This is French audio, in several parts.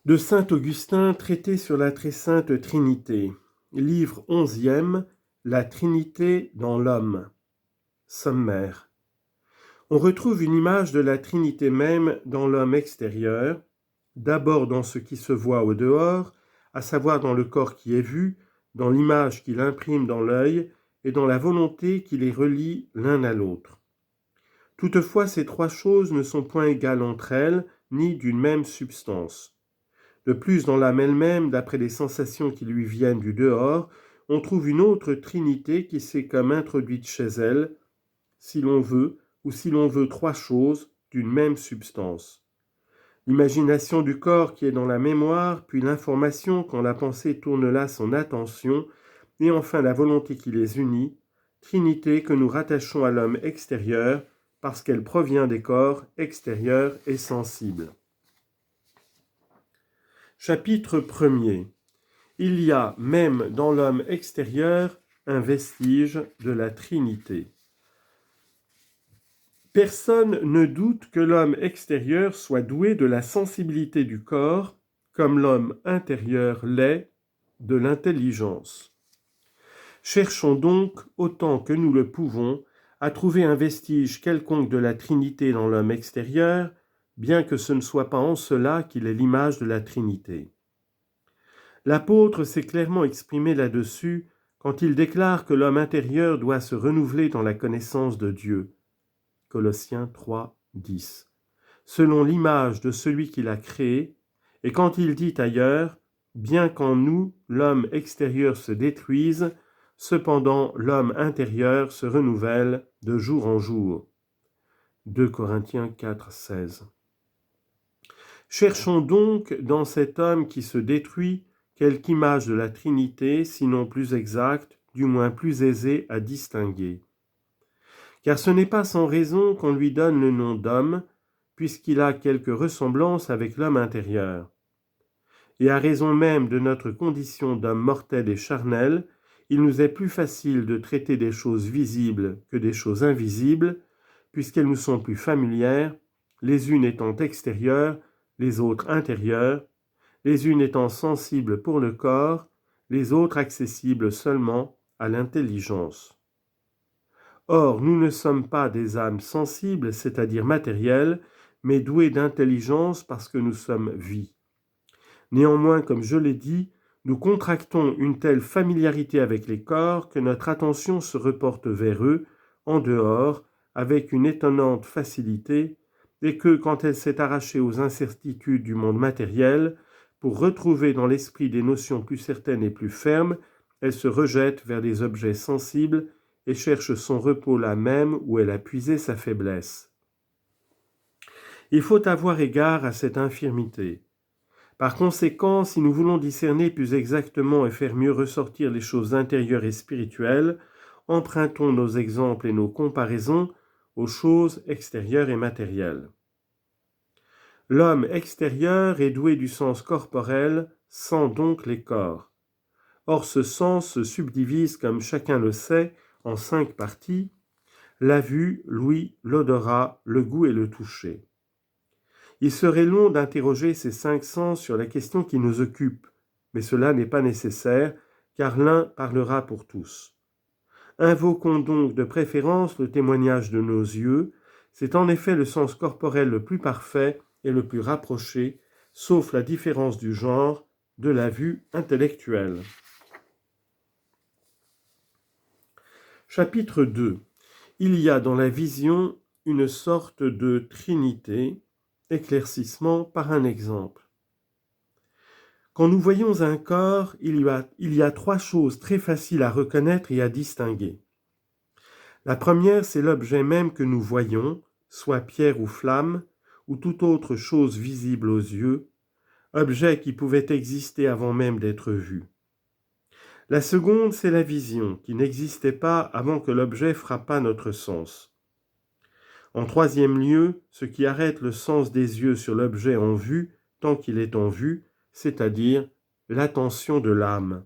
De saint Augustin, traité sur la très sainte Trinité. Livre 11e, La Trinité dans l'homme. Sommaire. On retrouve une image de la Trinité même dans l'homme extérieur, d'abord dans ce qui se voit au dehors, à savoir dans le corps qui est vu, dans l'image qu'il imprime dans l'œil et dans la volonté qui les relie l'un à l'autre. Toutefois, ces trois choses ne sont point égales entre elles, ni d'une même substance. De plus, dans l'âme elle-même, d'après les sensations qui lui viennent du dehors, on trouve une autre trinité qui s'est comme introduite chez elle, si l'on veut, ou si l'on veut trois choses d'une même substance. L'imagination du corps qui est dans la mémoire, puis l'information quand la pensée tourne là son attention, et enfin la volonté qui les unit, trinité que nous rattachons à l'homme extérieur, parce qu'elle provient des corps extérieurs et sensibles. Chapitre 1er. Il y a même dans l'homme extérieur un vestige de la Trinité. Personne ne doute que l'homme extérieur soit doué de la sensibilité du corps, comme l'homme intérieur l'est de l'intelligence. Cherchons donc, autant que nous le pouvons, à trouver un vestige quelconque de la Trinité dans l'homme extérieur, bien que ce ne soit pas en cela qu'il est l'image de la Trinité. L'apôtre s'est clairement exprimé là-dessus quand il déclare que l'homme intérieur doit se renouveler dans la connaissance de Dieu. Colossiens 3, 10. Selon l'image de celui qui l'a créé, et quand il dit ailleurs, bien qu'en nous l'homme extérieur se détruise, cependant l'homme intérieur se renouvelle de jour en jour. 2 Corinthiens 4, 16. Cherchons donc dans cet homme qui se détruit quelque image de la Trinité, sinon plus exacte, du moins plus aisée à distinguer. Car ce n'est pas sans raison qu'on lui donne le nom d'homme, puisqu'il a quelque ressemblance avec l'homme intérieur. Et à raison même de notre condition d'homme mortel et charnel, il nous est plus facile de traiter des choses visibles que des choses invisibles, puisqu'elles nous sont plus familières, les unes étant extérieures, les autres intérieures, les unes étant sensibles pour le corps, les autres accessibles seulement à l'intelligence. Or, nous ne sommes pas des âmes sensibles, c'est-à-dire matérielles, mais douées d'intelligence parce que nous sommes vie. Néanmoins, comme je l'ai dit, nous contractons une telle familiarité avec les corps que notre attention se reporte vers eux, en dehors, avec une étonnante facilité, et que, quand elle s'est arrachée aux incertitudes du monde matériel, pour retrouver dans l'esprit des notions plus certaines et plus fermes, elle se rejette vers des objets sensibles et cherche son repos là même où elle a puisé sa faiblesse. Il faut avoir égard à cette infirmité. Par conséquent, si nous voulons discerner plus exactement et faire mieux ressortir les choses intérieures et spirituelles, empruntons nos exemples et nos comparaisons aux choses extérieures et matérielles. L'homme extérieur est doué du sens corporel, sent donc les corps. Or ce sens se subdivise, comme chacun le sait, en 5 parties, la vue, l'ouïe, l'odorat, le goût et le toucher. Il serait long d'interroger ces 5 sens sur la question qui nous occupe, mais cela n'est pas nécessaire, car l'un parlera pour tous. Invoquons donc de préférence le témoignage de nos yeux, c'est en effet le sens corporel le plus parfait et le plus rapproché, sauf la différence du genre de la vue intellectuelle. Chapitre 2. Il y a dans la vision une sorte de trinité, éclaircissement par un exemple. Quand nous voyons un corps, il y a 3 choses très faciles à reconnaître et à distinguer. La première, c'est l'objet même que nous voyons, soit pierre ou flamme, ou toute autre chose visible aux yeux, objet qui pouvait exister avant même d'être vu. La seconde, c'est la vision, qui n'existait pas avant que l'objet frappât notre sens. En troisième lieu, ce qui arrête le sens des yeux sur l'objet en vue, tant qu'il est en vue, c'est-à-dire l'attention de l'âme.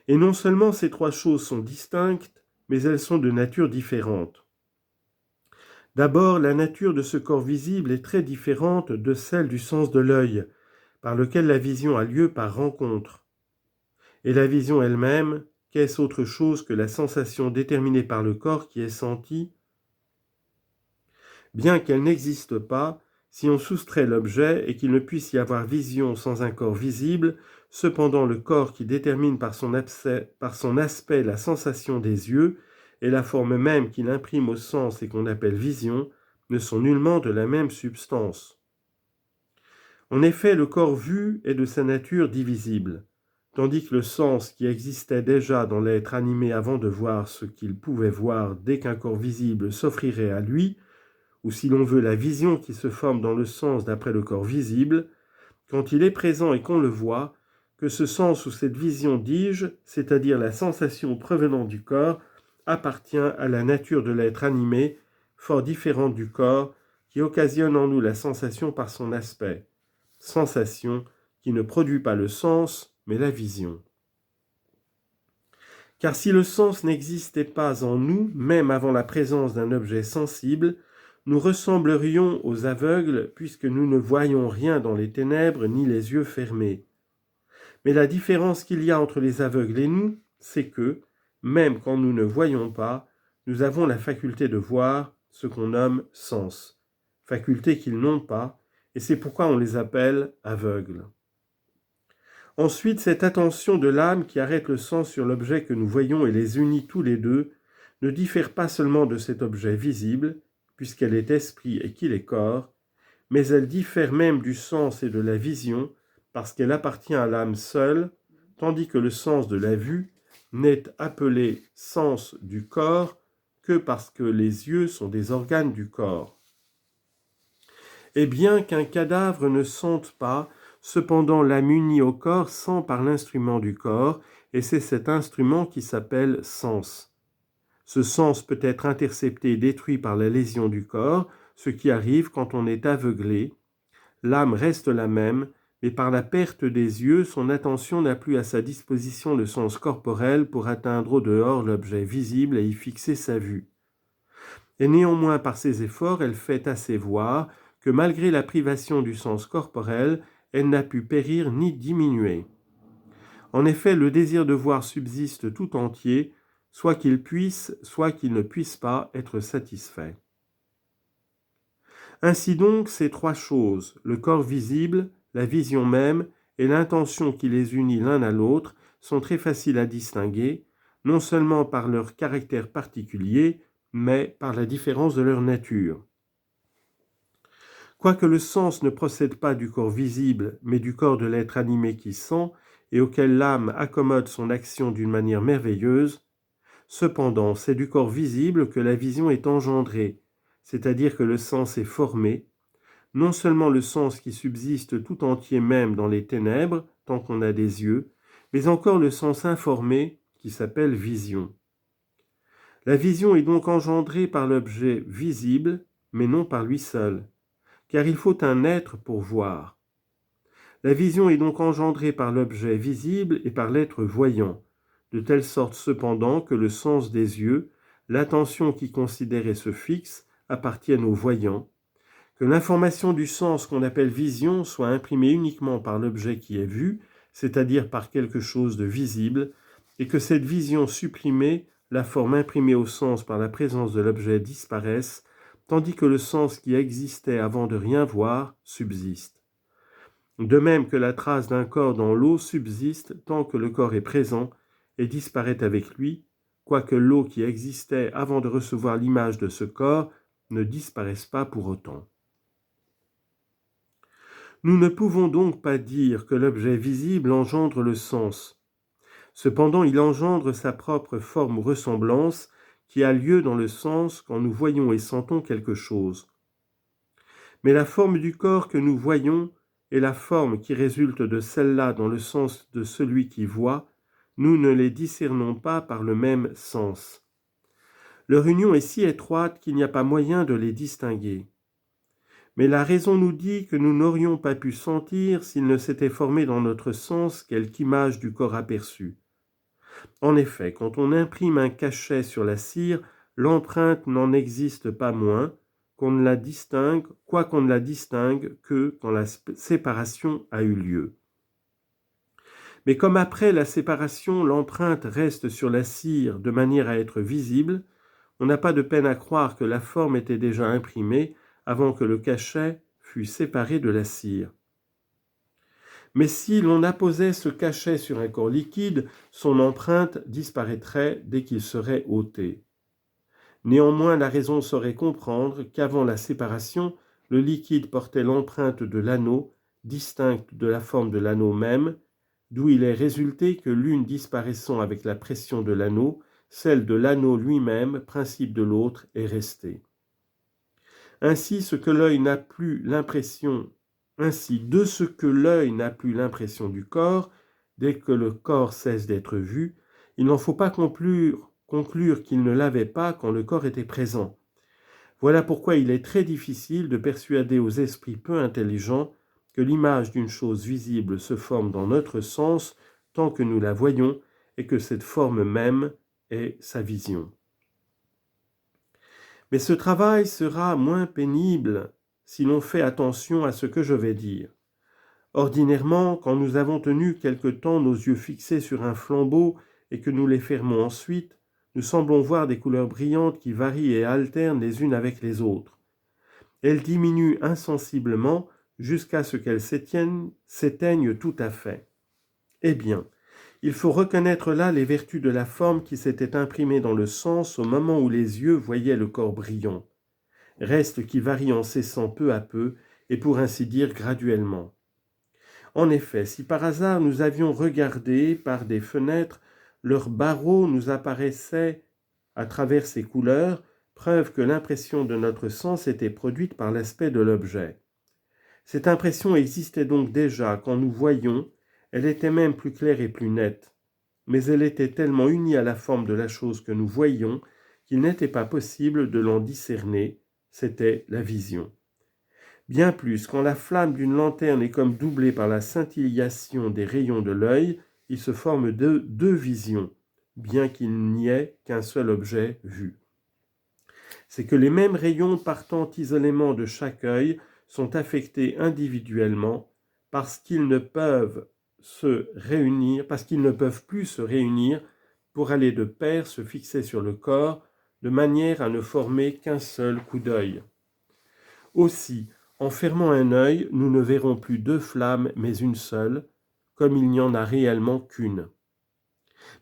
Et non seulement ces 3 choses sont distinctes, mais elles sont de nature différente. D'abord, la nature de ce corps visible est très différente de celle du sens de l'œil, par lequel la vision a lieu par rencontre. Et la vision elle-même, qu'est-ce autre chose que la sensation déterminée par le corps qui est sentie? Bien qu'elle n'existe pas, si on soustrait l'objet et qu'il ne puisse y avoir vision sans un corps visible, cependant le corps qui détermine par son aspect la sensation des yeux et la forme même qu'il imprime au sens et qu'on appelle vision ne sont nullement de la même substance. En effet, le corps vu est de sa nature divisible, tandis que le sens qui existait déjà dans l'être animé avant de voir ce qu'il pouvait voir dès qu'un corps visible s'offrirait à lui, ou si l'on veut la vision qui se forme dans le sens d'après le corps visible, quand il est présent et qu'on le voit, que ce sens ou cette vision, dis-je, c'est-à-dire la sensation provenant du corps, appartient à la nature de l'être animé, fort différente du corps, qui occasionne en nous la sensation par son aspect, sensation qui ne produit pas le sens, mais la vision. Car si le sens n'existait pas en nous, même avant la présence d'un objet sensible, nous ressemblerions aux aveugles puisque nous ne voyons rien dans les ténèbres ni les yeux fermés. Mais la différence qu'il y a entre les aveugles et nous, c'est que, même quand nous ne voyons pas, nous avons la faculté de voir ce qu'on nomme sens, faculté qu'ils n'ont pas, et c'est pourquoi on les appelle aveugles. Ensuite, cette attention de l'âme qui arrête le sens sur l'objet que nous voyons et les unit tous les deux, ne diffère pas seulement de cet objet visible, puisqu'elle est esprit et qu'il est corps, mais elle diffère même du sens et de la vision, parce qu'elle appartient à l'âme seule, tandis que le sens de la vue n'est appelé sens du corps que parce que les yeux sont des organes du corps. Et bien qu'un cadavre ne sente pas, cependant l'âme unie au corps sent par l'instrument du corps, et c'est cet instrument qui s'appelle sens. Ce sens peut être intercepté et détruit par la lésion du corps, ce qui arrive quand on est aveuglé. L'âme reste la même, mais par la perte des yeux, son attention n'a plus à sa disposition le sens corporel pour atteindre au dehors l'objet visible et y fixer sa vue. Et néanmoins, par ses efforts, elle fait assez voir que malgré la privation du sens corporel, elle n'a pu périr ni diminuer. En effet, le désir de voir subsiste tout entier, soit qu'il puisse, soit qu'il ne puisse pas être satisfait. Ainsi donc, ces trois choses, le corps visible, la vision même et l'intention qui les unit l'un à l'autre, sont très faciles à distinguer, non seulement par leur caractère particulier, mais par la différence de leur nature. Quoique le sens ne procède pas du corps visible, mais du corps de l'être animé qui sent, et auquel l'âme accommode son action d'une manière merveilleuse, cependant c'est du corps visible que la vision est engendrée, c'est-à-dire que le sens est formé, non seulement le sens qui subsiste tout entier même dans les ténèbres, tant qu'on a des yeux, mais encore le sens informé qui s'appelle vision. La vision est donc engendrée par l'objet visible, mais non par lui seul, car il faut un être pour voir. La vision est donc engendrée par l'objet visible et par l'être voyant, de telle sorte cependant que le sens des yeux, l'attention qui considère et se fixe, appartiennent au voyant, que l'information du sens qu'on appelle vision soit imprimée uniquement par l'objet qui est vu, c'est-à-dire par quelque chose de visible, et que cette vision supprimée, la forme imprimée au sens par la présence de l'objet disparaisse, tandis que le sens qui existait avant de rien voir subsiste. De même que la trace d'un corps dans l'eau subsiste tant que le corps est présent et disparaît avec lui, quoique l'eau qui existait avant de recevoir l'image de ce corps ne disparaisse pas pour autant. Nous ne pouvons donc pas dire que l'objet visible engendre le sens. Cependant, il engendre sa propre forme ou ressemblance qui a lieu dans le sens quand nous voyons et sentons quelque chose. Mais la forme du corps que nous voyons et la forme qui résulte de celle-là dans le sens de celui qui voit, nous ne les discernons pas par le même sens. Leur union est si étroite qu'il n'y a pas moyen de les distinguer. Mais la raison nous dit que nous n'aurions pas pu sentir s'il ne s'était formé dans notre sens quelque image du corps aperçu. En effet, quand on imprime un cachet sur la cire, l'empreinte n'en existe pas moins, qu'on ne la distingue que quand la séparation a eu lieu. Mais comme après la séparation, l'empreinte reste sur la cire de manière à être visible, on n'a pas de peine à croire que la forme était déjà imprimée avant que le cachet fût séparé de la cire. Mais si l'on apposait ce cachet sur un corps liquide, son empreinte disparaîtrait dès qu'il serait ôté. Néanmoins, la raison saurait comprendre qu'avant la séparation, le liquide portait l'empreinte de l'anneau, distincte de la forme de l'anneau même, d'où il est résulté que l'une disparaissant avec la pression de l'anneau, celle de l'anneau lui-même, principe de l'autre, est restée. Ainsi, de ce que l'œil n'a plus l'impression du corps, dès que le corps cesse d'être vu, il n'en faut pas conclure qu'il ne l'avait pas quand le corps était présent. Voilà pourquoi il est très difficile de persuader aux esprits peu intelligents que l'image d'une chose visible se forme dans notre sens tant que nous la voyons et que cette forme même est sa vision. Mais ce travail sera moins pénible si l'on fait attention à ce que je vais dire. Ordinairement, quand nous avons tenu quelque temps nos yeux fixés sur un flambeau et que nous les fermons ensuite, nous semblons voir des couleurs brillantes qui varient et alternent les unes avec les autres. Elles diminuent insensiblement jusqu'à ce qu'elles s'éteignent tout à fait. Eh bien, il faut reconnaître là les vertus de la forme qui s'était imprimée dans le sens au moment où les yeux voyaient le corps brillant, reste qui varie en cessant peu à peu et pour ainsi dire graduellement. En effet, si par hasard nous avions regardé par des fenêtres, leurs barreaux nous apparaissaient à travers ces couleurs, preuve que l'impression de notre sens était produite par l'aspect de l'objet. Cette impression existait donc déjà quand nous voyions, elle était même plus claire et plus nette, mais elle était tellement unie à la forme de la chose que nous voyions qu'il n'était pas possible de l'en discerner, c'était la vision. Bien plus, quand la flamme d'une lanterne est comme doublée par la scintillation des rayons de l'œil, il se forme deux visions, bien qu'il n'y ait qu'un seul objet vu. C'est que les mêmes rayons partant isolément de chaque œil sont affectés individuellement parce qu'ils ne peuvent plus se réunir pour aller de pair se fixer sur le corps de manière à ne former qu'un seul coup d'œil. Aussi, en fermant un œil, nous ne verrons plus deux flammes mais une seule, comme il n'y en a réellement qu'une.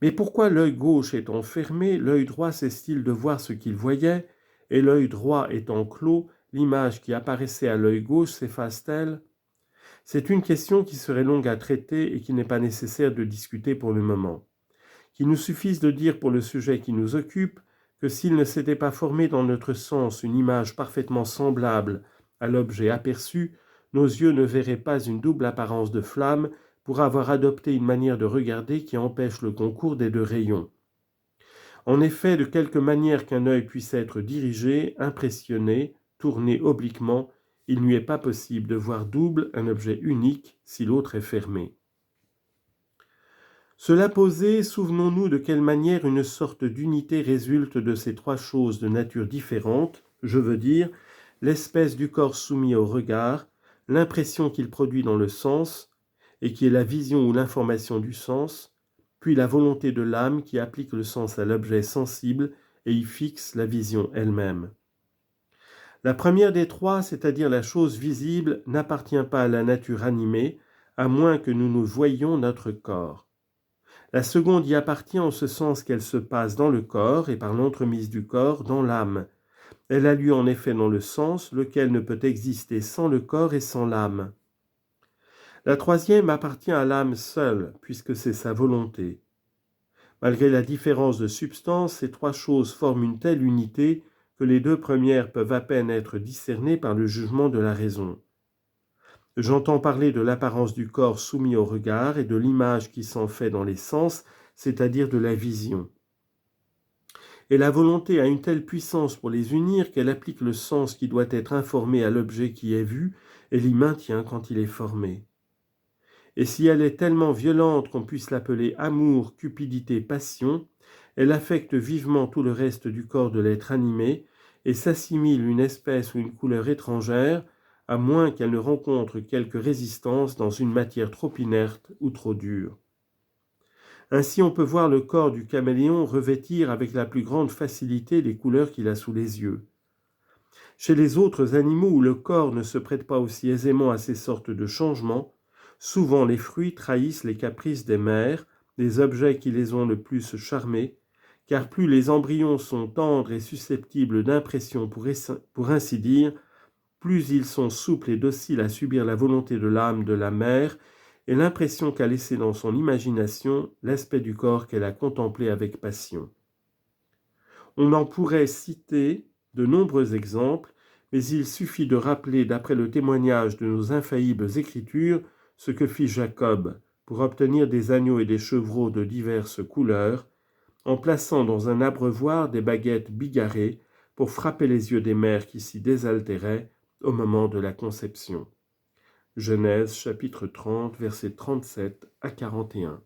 Mais pourquoi l'œil gauche étant fermé, l'œil droit cesse-t-il de voir ce qu'il voyait, et l'œil droit étant clos, l'image qui apparaissait à l'œil gauche s'efface-t-elle ? C'est une question qui serait longue à traiter et qui n'est pas nécessaire de discuter pour le moment. Qu'il nous suffise de dire pour le sujet qui nous occupe que s'il ne s'était pas formé dans notre sens une image parfaitement semblable à l'objet aperçu, nos yeux ne verraient pas une double apparence de flamme pour avoir adopté une manière de regarder qui empêche le concours des deux rayons. En effet, de quelque manière qu'un œil puisse être dirigé, impressionné, tourné obliquement, il ne lui est pas possible de voir double un objet unique si l'autre est fermé. Cela posé, souvenons-nous de quelle manière une sorte d'unité résulte de ces trois choses de nature différente, je veux dire, l'espèce du corps soumis au regard, l'impression qu'il produit dans le sens, et qui est la vision ou l'information du sens, puis la volonté de l'âme qui applique le sens à l'objet sensible et y fixe la vision elle-même. La première des trois, c'est-à-dire la chose visible, n'appartient pas à la nature animée, à moins que nous ne voyions notre corps. La seconde y appartient en ce sens qu'elle se passe dans le corps et par l'entremise du corps dans l'âme. Elle a lieu en effet dans le sens, lequel ne peut exister sans le corps et sans l'âme. La troisième appartient à l'âme seule, puisque c'est sa volonté. Malgré la différence de substance, ces trois choses forment une telle unité que les deux premières peuvent à peine être discernées par le jugement de la raison. J'entends parler de l'apparence du corps soumis au regard et de l'image qui s'en fait dans les sens, c'est-à-dire de la vision. Et la volonté a une telle puissance pour les unir qu'elle applique le sens qui doit être informé à l'objet qui est vu et l'y maintient quand il est formé. Et si elle est tellement violente qu'on puisse l'appeler amour, cupidité, passion, elle affecte vivement tout le reste du corps de l'être animé et s'assimile une espèce ou une couleur étrangère, à moins qu'elle ne rencontre quelque résistance dans une matière trop inerte ou trop dure. Ainsi, on peut voir le corps du caméléon revêtir avec la plus grande facilité les couleurs qu'il a sous les yeux. Chez les autres animaux où le corps ne se prête pas aussi aisément à ces sortes de changements, souvent les fruits trahissent les caprices des mères, des objets qui les ont le plus charmés, car plus les embryons sont tendres et susceptibles d'impression pour ainsi dire, plus ils sont souples et dociles à subir la volonté de l'âme de la mère et l'impression qu'a laissée dans son imagination l'aspect du corps qu'elle a contemplé avec passion. On en pourrait citer de nombreux exemples, mais il suffit de rappeler, d'après le témoignage de nos infaillibles écritures, ce que fit Jacob pour obtenir des agneaux et des chevreaux de diverses couleurs, en plaçant dans un abreuvoir des baguettes bigarrées pour frapper les yeux des mères qui s'y désaltéraient au moment de la conception. Genèse chapitre 30, versets 37 à 41.